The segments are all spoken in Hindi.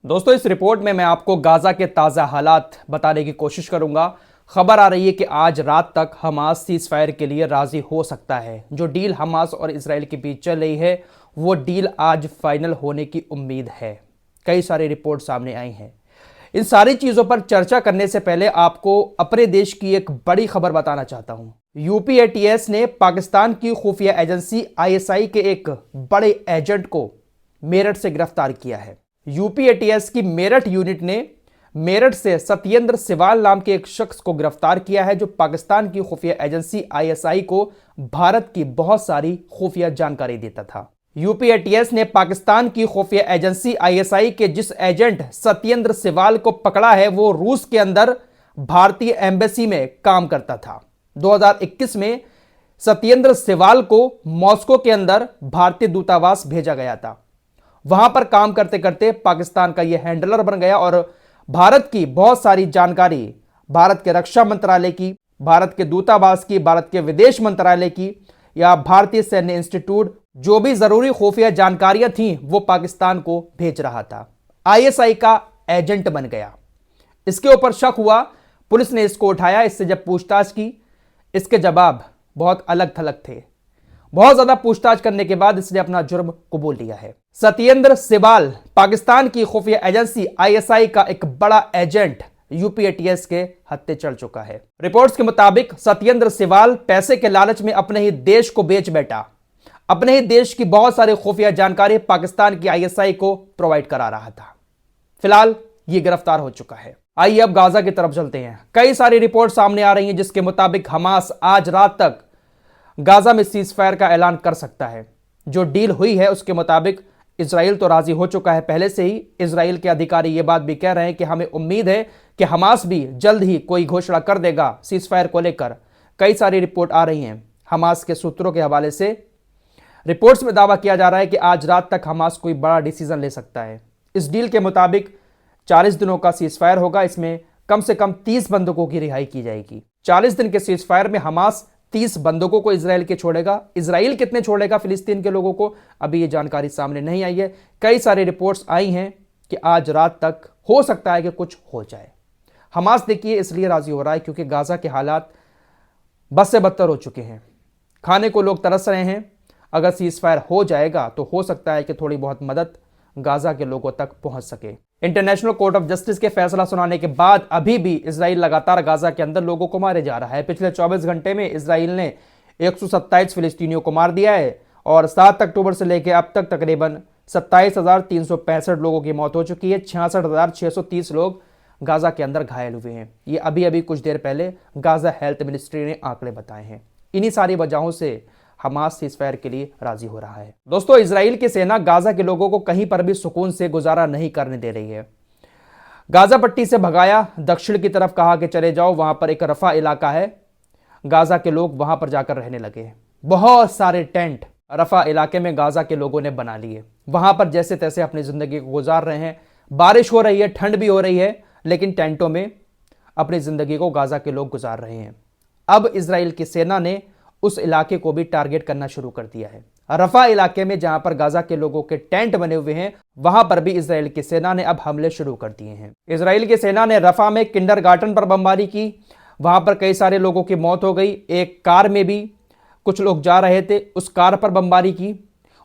दोस्तों, इस रिपोर्ट में मैं आपको गाजा के ताज़ा हालात बताने की कोशिश करूंगा। खबर आ रही है कि आज रात तक हमास सीज फायर के लिए राजी हो सकता है। जो डील हमास और इसराइल के बीच चल रही है वो डील आज फाइनल होने की उम्मीद है। कई सारी रिपोर्ट सामने आई हैं। इन सारी चीज़ों पर चर्चा करने से पहले आपको अपने देश की एक बड़ी खबर बताना चाहता हूं। यूपीएटीएस ने पाकिस्तान की खुफिया एजेंसी आईएसआई के एक बड़े एजेंट को मेरठ से गिरफ्तार किया है। यूपीएटीएस की मेरठ यूनिट ने मेरठ से सत्येंद्र सिवाल नाम के एक शख्स को गिरफ्तार किया है, जो पाकिस्तान की खुफिया एजेंसी आईएसआई को भारत की बहुत सारी खुफिया जानकारी देता था। यूपीएटीएस ने पाकिस्तान की खुफिया एजेंसी आईएसआई के जिस एजेंट सत्येंद्र सिवाल को पकड़ा है वो रूस के अंदर भारतीय एम्बेसी में काम करता था। 2021 में सत्येंद्र सिवाल को मॉस्को के अंदर भारतीय दूतावास भेजा गया था। वहां पर काम करते करते पाकिस्तान का यह हैंडलर बन गया और भारत की बहुत सारी जानकारी, भारत के रक्षा मंत्रालय की, भारत के दूतावास की, भारत के विदेश मंत्रालय की या भारतीय सैन्य इंस्टीट्यूट, जो भी जरूरी खुफिया जानकारियां थीं वो पाकिस्तान को भेज रहा था। आईएसआई का एजेंट बन गया। इसके ऊपर शक हुआ, पुलिस ने इसको उठाया। इससे जब पूछताछ की, इसके जवाब बहुत अलग थलग थे। बहुत ज्यादा पूछताछ करने के बाद इसने अपना जुर्म कबूल लिया है। सत्येंद्र सिवाल पाकिस्तान की खुफिया एजेंसी आईएसआई का एक बड़ा एजेंट यूपीएटीएस के हत्थे चढ़ चुका है। रिपोर्ट्स के मुताबिक सत्येंद्र सिवाल पैसे के लालच में अपने ही देश को बेच बैठा। अपने ही देश की बहुत सारी खुफिया जानकारी पाकिस्तान की आईएसआई को प्रोवाइड करा रहा था। फिलहाल ये गिरफ्तार हो चुका है। आइए अब गाजा की तरफ चलते हैं। कई सारी रिपोर्ट सामने आ रही हैं जिसके मुताबिक हमास आज रात तक गाजा में सीज फायर का ऐलान कर सकता है। जो डील हुई है उसके मुताबिक इजराइल तो राजी हो चुका है पहले से ही। इजराइल के अधिकारी ये बात भी कह रहे हैं कि हमें उम्मीद है कि हमास भी जल्द ही कोई घोषणा कर देगा सीज फायर को लेकर। कई सारी रिपोर्ट आ रही हैं। हमास के सूत्रों के हवाले से रिपोर्ट्स में दावा किया जा रहा है कि आज रात तक हमास कोई बड़ा डिसीजन ले सकता है। इस डील के मुताबिक 40 दिनों का सीज फायर होगा। इसमें कम से कम 30 बंधकों की रिहाई की जाएगी। 40 दिन के सीज फायर में हमास 30 बंधकों को इजराइल के छोड़ेगा। इजराइल कितने छोड़ेगा फिलिस्तीन के लोगों को, अभी ये जानकारी सामने नहीं आई है। कई सारी रिपोर्ट्स आई हैं कि आज रात तक हो सकता है कि कुछ हो जाए। हमास देखिए इसलिए राजी हो रहा है क्योंकि गाजा के हालात बद से बदतर हो चुके हैं। खाने को लोग तरस रहे हैं। अगर सीज फायर हो जाएगा तो हो सकता है कि थोड़ी बहुत मदद गाजा के लोगों तक पहुंच सके। इंटरनेशनल कोर्ट ऑफ जस्टिस के फैसला सुनाने के बाद अभी भी इजराइल लगातार गाजा के अंदर लोगों को मारे जा रहा है। पिछले 24 घंटे में इजराइल ने 127 फिलिस्तीनियों को मार दिया है और 7 अक्टूबर से लेकर अब तक तकरीबन 27,365 लोगों की मौत हो चुकी है। 66,630 लोग गाजा के अंदर घायल हुए हैं। ये अभी अभी कुछ देर पहले गाजा हेल्थ मिनिस्ट्री ने आंकड़े बताए हैं। इन्हीं सारी वजहों से हमास सीजफायर के लिए राजी हो रहा है। दोस्तों, इजराइल की सेना गाजा के लोगों को कहीं पर भी सुकून से गुजारा नहीं करने दे रही है। गाजा पट्टी से भगाया, दक्षिण की तरफ कहा कि चले जाओ। वहां पर एक रफा इलाका है, गाजा के लोग वहां पर जाकर रहने लगे। बहुत सारे टेंट रफा इलाके में गाजा के लोगों ने बना लिए। वहां पर जैसे तैसे अपनी जिंदगी को गुजार रहे हैं। बारिश हो रही है, ठंड भी हो रही है, लेकिन टेंटों में अपनी जिंदगी को गाजा के लोग गुजार रहे हैं। अब इजराइल की सेना ने उस इलाके को भी टारगेट करना शुरू कर दिया है। रफा इलाके में जहां पर गाजा के लोगों के टेंट बने हुए हैं, वहां पर भी इजराइल की सेना ने अब हमले शुरू कर दिए हैं। इजराइल की सेना ने रफा में किंडरगार्टन पर बमबारी की। वहां पर कई सारे लोगों की मौत हो गई। एक कार में भी कुछ लोग जा रहे थे, उस कार पर बमबारी की,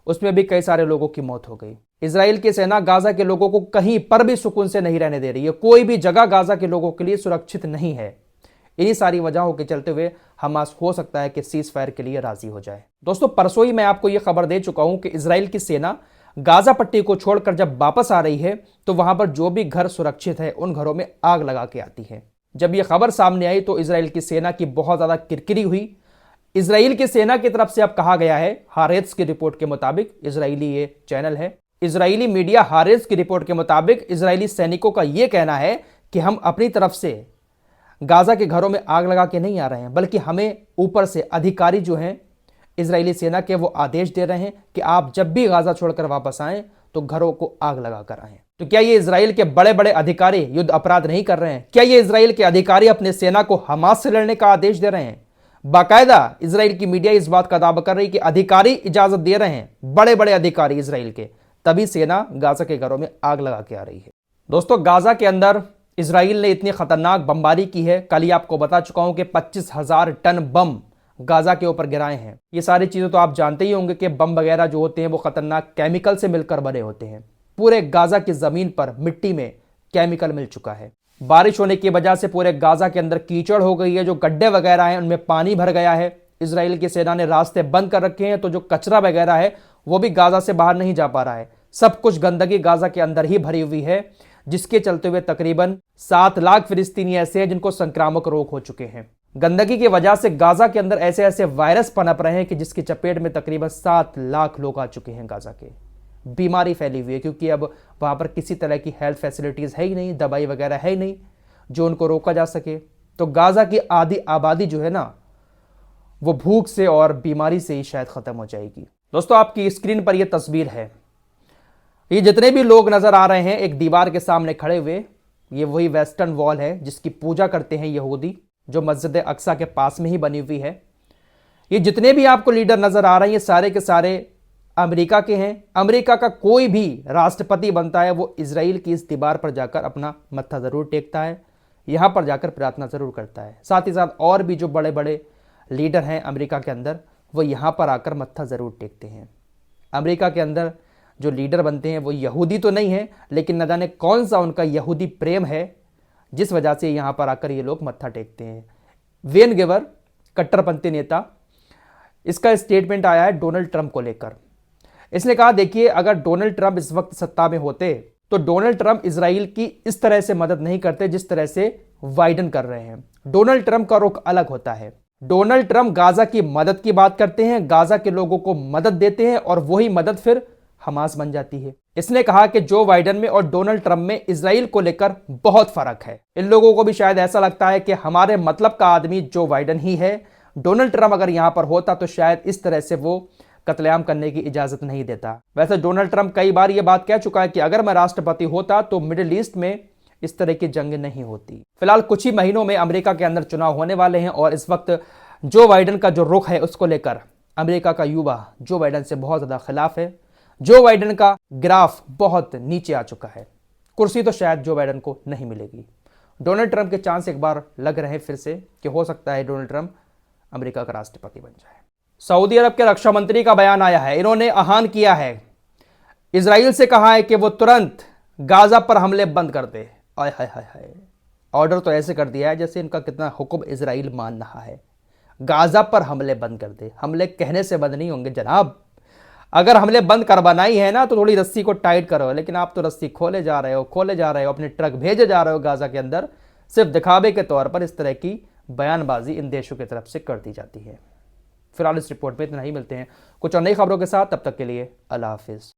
उसमें भी कई सारे लोगों की मौत हो गई। इजराइल की सेना गाजा के लोगों को कहीं पर भी सुकून से नहीं रहने दे रही है। कोई भी जगह गाजा के लोगों के लिए सुरक्षित नहीं है। इन्हीं सारी वजहों के चलते हुए हमास हो सकता है कि सीज फायर के लिए राजी हो जाए। दोस्तों, परसों ही मैं आपको यह खबर दे चुका हूं कि इजराइल की सेना गाजा पट्टी को छोड़कर जब वापस आ रही है तो वहां पर जो भी घर सुरक्षित है उन घरों में आग लगा के आती है। जब यह खबर सामने आई तो इजराइल की सेना की बहुत ज्यादा किरकिरी हुई। इजराइल की सेना की तरफ से अब कहा गया है, हारेत्स की रिपोर्ट के मुताबिक, इजरायली ये चैनल है, इजरायली मीडिया हारेत्स की रिपोर्ट के मुताबिक इजरायली सैनिकों का यह कहना है कि हम अपनी तरफ से गाजा के घरों में आग लगा के नहीं आ रहे हैं, बल्कि हमें ऊपर से अधिकारी जो हैं इजरायली सेना के, वो आदेश दे रहे हैं कि आप जब भी गाजा छोड़कर वापस आएं तो घरों को आग लगा कर आएं। तो क्या ये इजराइल के बड़े बड़े अधिकारी युद्ध अपराध नहीं कर रहे हैं? क्या ये इजराइल के अधिकारी अपने सेना को हमास से लड़ने का आदेश दे रहे हैं? बाकायदा इजराइल की मीडिया इस बात का दावा कर रही है कि अधिकारी इजाजत दे रहे हैं, बड़े बड़े अधिकारी इजराइल के, तभी सेना गाजा के घरों में आग लगा के आ रही है। दोस्तों, गाजा के अंदर इसराइल ने इतनी खतरनाक बमबारी की है। कल ही आपको बता चुका हूं कि 25,000 टन बम गाजा के ऊपर गिराए हैं। ये सारी चीजें तो आप जानते ही होंगे कि बम वगैरह जो होते हैं वो खतरनाक केमिकल से मिलकर बने होते हैं। पूरे गाजा की जमीन पर मिट्टी में केमिकल मिल चुका है। बारिश होने की वजह से पूरे गाजा के अंदर कीचड़ हो गई है। जो गड्ढे वगैरह हैं उनमें पानी भर गया है। इसराइल की सेना ने रास्ते बंद कर रखे हैं, तो जो कचरा वगैरह है वो भी गाजा से बाहर नहीं जा पा रहा है। सब कुछ गंदगी गाजा के अंदर ही भरी हुई है, जिसके चलते हुए तकरीबन 7 लाख फिलिस्तीनी ऐसे हैं जिनको संक्रामक रोग हो चुके हैं। गंदगी की वजह से गाजा के अंदर ऐसे ऐसे वायरस पनप रहे हैं कि जिसकी चपेट में तकरीबन 7 लाख लोग आ चुके हैं। गाजा के बीमारी फैली हुई है, क्योंकि अब वहां पर किसी तरह की हेल्थ फैसिलिटीज है ही नहीं, दवाई वगैरह है ही नहीं जो उनको रोका जा सके। तो गाजा की आधी आबादी जो है ना, वो भूख से और बीमारी से ही शायद खत्म हो जाएगी। दोस्तों, आपकी स्क्रीन पर यह तस्वीर है। ये जितने भी लोग नजर आ रहे हैं एक दीवार के सामने खड़े हुए, ये वही वेस्टर्न वॉल है जिसकी पूजा करते हैं यहूदी, जो मस्जिद अक्सा के पास में ही बनी हुई है। ये जितने भी आपको लीडर नजर आ रहे हैं ये सारे के सारे अमेरिका के हैं। अमेरिका का कोई भी राष्ट्रपति बनता है वो इजराइल की इस दीवार पर जाकर अपना मत्था जरूर टेकता है, यहां पर जाकर प्रार्थना जरूर करता है। साथ ही साथ और भी जो बड़े बड़े लीडर हैं अमेरिका के अंदर, वो यहां पर आकर मत्था जरूर टेकते हैं। अमेरिका के अंदर जो लीडर बनते हैं वो यहूदी तो नहीं है, लेकिन न जाने कौन सा उनका यहूदी प्रेम है जिस वजह से यहां पर आकर ये लोग मत्था टेकते हैं। वेन गेवर, कट्टरपंथी नेता, इसका स्टेटमेंट आया है डोनाल्ड ट्रंप को लेकर। इसने कहा, देखिए, अगर डोनाल्ड ट्रंप इस वक्त सत्ता में होते तो डोनाल्ड ट्रंप इजराइल की इस तरह से मदद नहीं करते जिस तरह से बाइडेन कर रहे हैं। डोनाल्ड ट्रंप का रुख अलग होता है। डोनाल्ड ट्रंप गाजा की मदद की बात करते हैं, गाजा के लोगों को मदद देते हैं और वही मदद फिर हमास बन जाती है। इसने कहा कि जो बाइडेन में और डोनाल्ड ट्रंप में इजराइल को लेकर बहुत फर्क है। इन लोगों को भी शायद ऐसा लगता है कि हमारे मतलब का आदमी जो बाइडेन ही है। डोनाल्ड ट्रंप अगर यहां पर होता तो शायद इस तरह से वो कत्लेआम करने की इजाजत नहीं देता। वैसे डोनाल्ड ट्रंप कई बार यह बात कह चुका है कि अगर मैं राष्ट्रपति होता तो मिडिल ईस्ट में इस तरह की जंग नहीं होती। फिलहाल कुछ ही महीनों में अमेरिका के अंदर चुनाव होने वाले हैं और इस वक्त जो बाइडेन का जो रुख है उसको लेकर अमेरिका का युवा जो बाइडेन से बहुत ज्यादा खिलाफ है। जो बाइडेन का ग्राफ बहुत नीचे आ चुका है। कुर्सी तो शायद जो बाइडेन को नहीं मिलेगी। डोनाल्ड ट्रंप के चांस एक बार लग रहे हैं फिर से कि हो सकता है डोनाल्ड ट्रंप अमेरिका का राष्ट्रपति बन जाए। सऊदी अरब के रक्षा मंत्री का बयान आया है। इन्होंने आह्वान किया है, इजराइल से कहा है कि वो तुरंत गाजा पर हमले बंद कर दे। आय हाय हाय हाय, ऑर्डर तो ऐसे कर दिया है जैसे इनका कितना हुक्म इजराइल मान रहा है। गाजा पर हमले बंद कर दे। हमले कहने से बंद नहीं होंगे जनाब। अगर हमले बंद करवाना ही है ना तो थोड़ी रस्सी को टाइट करो, लेकिन आप तो रस्सी खोले जा रहे हो, अपने ट्रक भेजे जा रहे हो गाजा के अंदर। सिर्फ दिखावे के तौर पर इस तरह की बयानबाजी इन देशों की तरफ से कर दी जाती है। फिलहाल इस रिपोर्ट में इतना ही, मिलते हैं कुछ और नई खबरों के साथ। तब तक के लिए अल्लाह हाफिज।